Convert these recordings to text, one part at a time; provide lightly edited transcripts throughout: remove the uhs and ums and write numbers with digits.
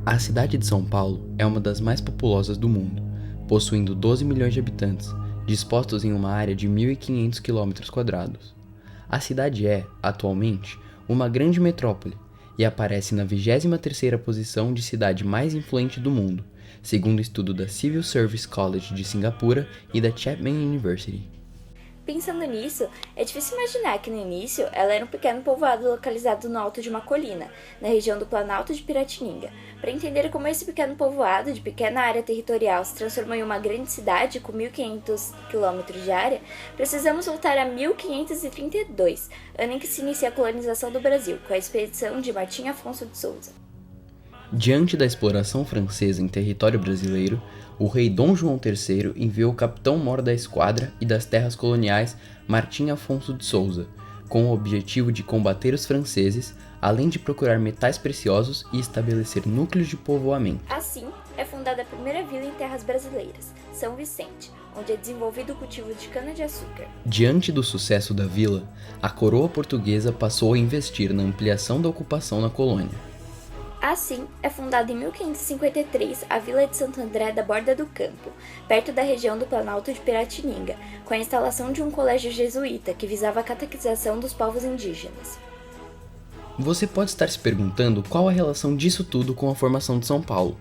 A cidade de São Paulo é uma das mais populosas do mundo, possuindo 12 milhões de habitantes, dispostos em uma área de 1.500 km². A cidade é, atualmente, uma grande metrópole e aparece na 23ª posição de cidade mais influente do mundo, segundo estudo da Civil Service College de Singapura e da Chapman University. Pensando nisso, é difícil imaginar que no início ela era um pequeno povoado localizado no alto de uma colina, na região do Planalto de Piratininga. Para entender como esse pequeno povoado de pequena área territorial se transformou em uma grande cidade com 1.500 km de área, precisamos voltar a 1532, ano em que se inicia a colonização do Brasil, com a expedição de Martim Afonso de Souza. Diante da exploração francesa em território brasileiro, o rei Dom João III enviou o capitão-mor da esquadra e das terras coloniais Martim Afonso de Souza, com o objetivo de combater os franceses, além de procurar metais preciosos e estabelecer núcleos de povoamento. Assim, é fundada a primeira vila em terras brasileiras, São Vicente, onde é desenvolvido o cultivo de cana-de-açúcar. Diante do sucesso da vila, a coroa portuguesa passou a investir na ampliação da ocupação na colônia. Assim, é fundada em 1553 a Vila de Santo André da Borda do Campo, perto da região do Planalto de Piratininga, com a instalação de um colégio jesuíta que visava a catequização dos povos indígenas. Você pode estar se perguntando qual a relação disso tudo com a formação de São Paulo.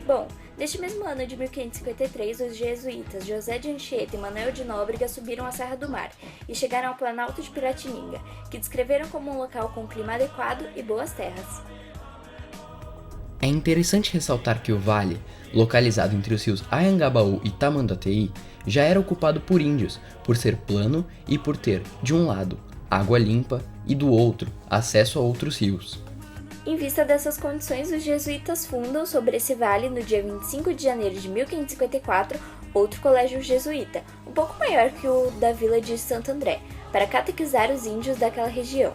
Bom, neste mesmo ano de 1553, os jesuítas José de Anchieta e Manuel de Nóbrega subiram a Serra do Mar e chegaram ao Planalto de Piratininga, que descreveram como um local com clima adequado e boas terras. É interessante ressaltar que o vale, localizado entre os rios Anhangabaú e Tamanduateí, já era ocupado por índios, por ser plano e por ter, de um lado, água limpa e do outro, acesso a outros rios. Em vista dessas condições, os jesuítas fundam sobre esse vale, no dia 25 de janeiro de 1554, outro colégio jesuíta, um pouco maior que o da Vila de Santo André, para catequizar os índios daquela região.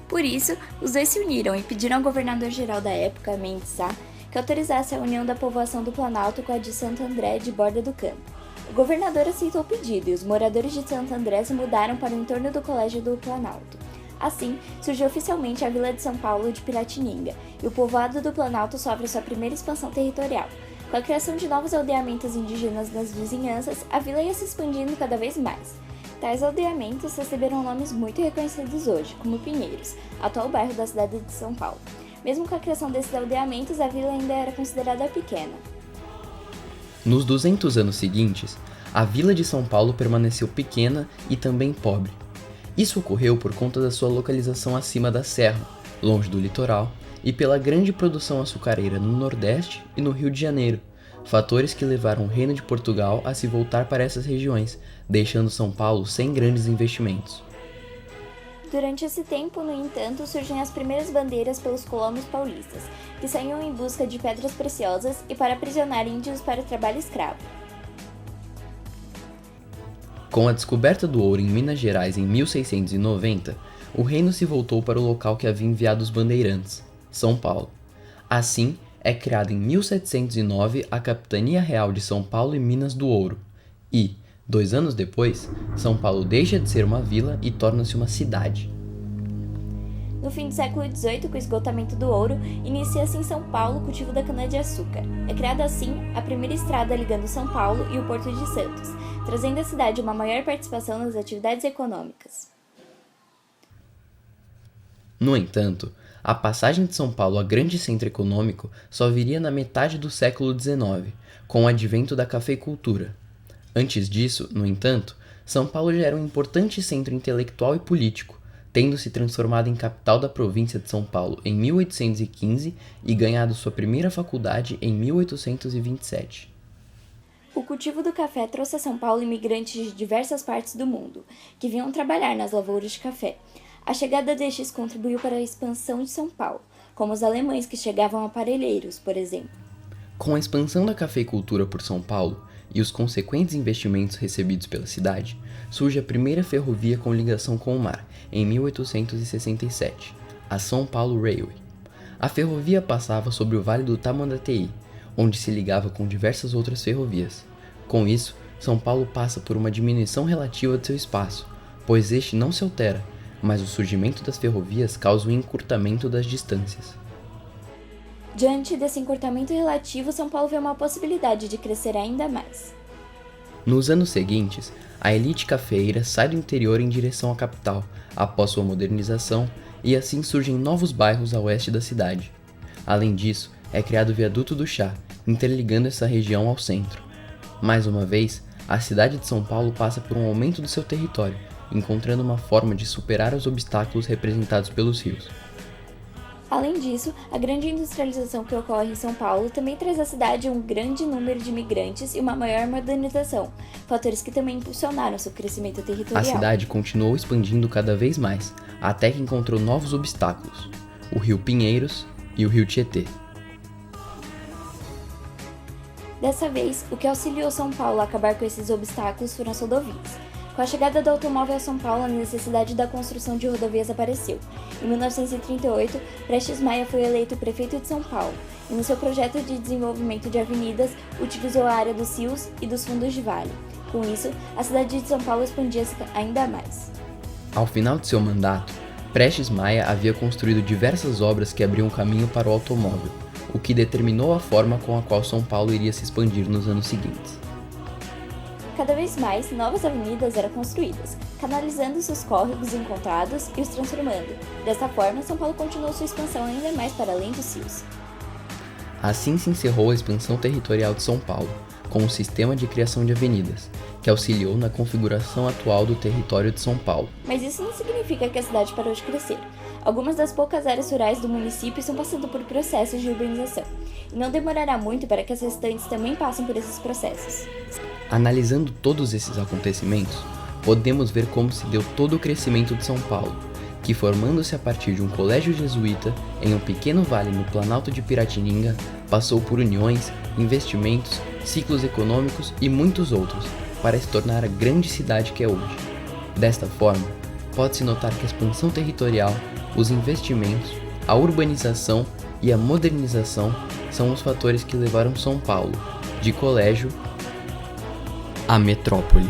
Por isso, os dois se uniram e pediram ao governador-geral da época, Mendes Sá, que autorizasse a união da povoação do Planalto com a de Santo André de Borda do Campo. O governador aceitou o pedido e os moradores de Santo André se mudaram para o entorno do Colégio do Planalto. Assim, surgiu oficialmente a Vila de São Paulo de Piratininga, e o povoado do Planalto sofre sua primeira expansão territorial. Com a criação de novos aldeamentos indígenas nas vizinhanças, a vila ia se expandindo cada vez mais. Tais aldeamentos receberam nomes muito reconhecidos hoje, como Pinheiros, atual bairro da cidade de São Paulo. Mesmo com a criação desses aldeamentos, a vila ainda era considerada pequena. Nos 200 anos seguintes, a vila de São Paulo permaneceu pequena e também pobre. Isso ocorreu por conta da sua localização acima da serra, longe do litoral, e pela grande produção açucareira no Nordeste e no Rio de Janeiro, fatores que levaram o Reino de Portugal a se voltar para essas regiões, deixando São Paulo sem grandes investimentos. Durante esse tempo, no entanto, surgem as primeiras bandeiras pelos colonos paulistas, que saíam em busca de pedras preciosas e para aprisionar índios para o trabalho escravo. Com a descoberta do ouro em Minas Gerais em 1690, o reino se voltou para o local que havia enviado os bandeirantes, São Paulo. Assim, é criada em 1709 a Capitania Real de São Paulo e Minas do Ouro, e, 2 anos depois, São Paulo deixa de ser uma vila e torna-se uma cidade. No fim do século XVIII, com o esgotamento do ouro, inicia-se em São Paulo o cultivo da cana-de-açúcar. É criada assim a primeira estrada ligando São Paulo e o Porto de Santos, trazendo à cidade uma maior participação nas atividades econômicas. No entanto, a passagem de São Paulo a grande centro econômico só viria na metade do século XIX, com o advento da cafeicultura. Antes disso, no entanto, São Paulo já era um importante centro intelectual e político, tendo se transformado em capital da província de São Paulo em 1815 e ganhado sua primeira faculdade em 1827. O cultivo do café trouxe a São Paulo imigrantes de diversas partes do mundo, que vinham trabalhar nas lavouras de café. A chegada destes contribuiu para a expansão de São Paulo, como os alemães que chegavam a Parelheiros, por exemplo. Com a expansão da cafeicultura por São Paulo e os consequentes investimentos recebidos pela cidade, surge a primeira ferrovia com ligação com o mar, em 1867, a São Paulo Railway. A ferrovia passava sobre o Vale do Tamanduateí, onde se ligava com diversas outras ferrovias. Com isso, São Paulo passa por uma diminuição relativa de seu espaço, pois este não se altera, mas o surgimento das ferrovias causa o encurtamento das distâncias. Diante desse encurtamento relativo, São Paulo vê uma possibilidade de crescer ainda mais. Nos anos seguintes, a elite cafeeira sai do interior em direção à capital, após sua modernização, e assim surgem novos bairros a oeste da cidade. Além disso, é criado o Viaduto do Chá, interligando essa região ao centro. Mais uma vez, a cidade de São Paulo passa por um aumento do seu território, encontrando uma forma de superar os obstáculos representados pelos rios. Além disso, a grande industrialização que ocorre em São Paulo também traz à cidade um grande número de imigrantes e uma maior modernização, fatores que também impulsionaram seu crescimento territorial. A cidade continuou expandindo cada vez mais, até que encontrou novos obstáculos, o Rio Pinheiros e o Rio Tietê. Dessa vez, o que auxiliou São Paulo a acabar com esses obstáculos foram as rodovias. Com a chegada do automóvel a São Paulo, a necessidade da construção de rodovias apareceu. Em 1938, Prestes Maia foi eleito prefeito de São Paulo, e no seu projeto de desenvolvimento de avenidas, utilizou a área dos rios e dos fundos de vale. Com isso, a cidade de São Paulo expandia-se ainda mais. Ao final de seu mandato, Prestes Maia havia construído diversas obras que abriam caminho para o automóvel, o que determinou a forma com a qual São Paulo iria se expandir nos anos seguintes. Cada vez mais, novas avenidas eram construídas, canalizando seus córregos encontrados e os transformando. Dessa forma, São Paulo continuou sua expansão ainda mais para além dos rios. Assim se encerrou a expansão territorial de São Paulo, com um sistema de criação de avenidas, que auxiliou na configuração atual do território de São Paulo. Mas isso não significa que a cidade parou de crescer. Algumas das poucas áreas rurais do município estão passando por processos de urbanização, e não demorará muito para que as restantes também passem por esses processos. Analisando todos esses acontecimentos, podemos ver como se deu todo o crescimento de São Paulo, que formando-se a partir de um colégio jesuíta em um pequeno vale no Planalto de Piratininga, passou por uniões, investimentos, ciclos econômicos e muitos outros, para se tornar a grande cidade que é hoje. Desta forma, pode-se notar que a expansão territorial, os investimentos, a urbanização e a modernização são os fatores que levaram São Paulo, de colégio, à metrópole.